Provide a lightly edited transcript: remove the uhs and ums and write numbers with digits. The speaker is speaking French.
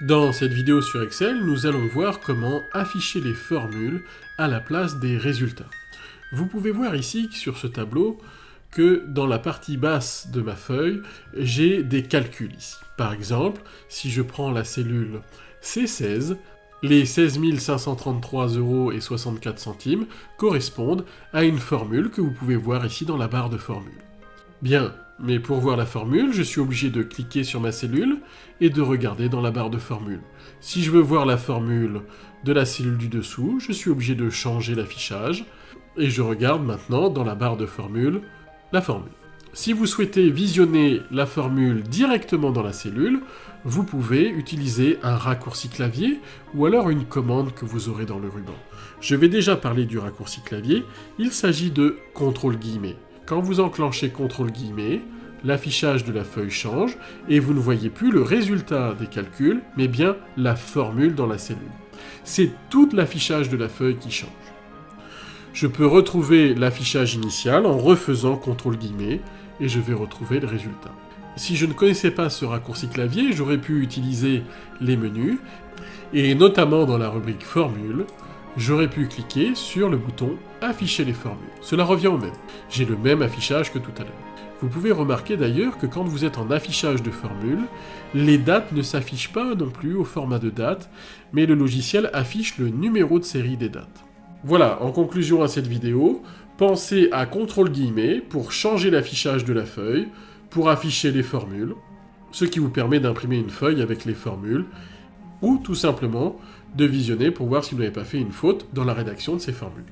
Dans cette vidéo sur Excel, nous allons voir comment afficher les formules à la place des résultats. Vous pouvez voir ici sur ce tableau que dans la partie basse de ma feuille, j'ai des calculs ici. Par exemple, si je prends la cellule C16, les 16 533,64 € correspondent à une formule que vous pouvez voir ici dans la barre de formule. Bien, mais pour voir la formule, je suis obligé de cliquer sur ma cellule et de regarder dans la barre de formule. Si je veux voir la formule de la cellule du dessous, je suis obligé de changer l'affichage et je regarde maintenant dans la barre de formule la formule. Si vous souhaitez visionner la formule directement dans la cellule, vous pouvez utiliser un raccourci clavier ou alors une commande que vous aurez dans le ruban. Je vais déjà parler du raccourci clavier, il s'agit de CTRL-. Quand vous enclenchez CTRL-, l'affichage de la feuille change et vous ne voyez plus le résultat des calculs, mais bien la formule dans la cellule. C'est tout l'affichage de la feuille qui change. Je peux retrouver l'affichage initial en refaisant CTRL- et je vais retrouver le résultat. Si je ne connaissais pas ce raccourci clavier, j'aurais pu utiliser les menus, et notamment dans la rubrique Formules, j'aurais pu cliquer sur le bouton Afficher les formules. Cela revient au même. J'ai le même affichage que tout à l'heure. Vous pouvez remarquer d'ailleurs que quand vous êtes en affichage de formules, les dates ne s'affichent pas non plus au format de date, mais le logiciel affiche le numéro de série des dates. Voilà, en conclusion à cette vidéo, pensez à CTRL- pour changer l'affichage de la feuille, pour afficher les formules, ce qui vous permet d'imprimer une feuille avec les formules, ou tout simplement de visionner pour voir si vous n'avez pas fait une faute dans la rédaction de ces formules.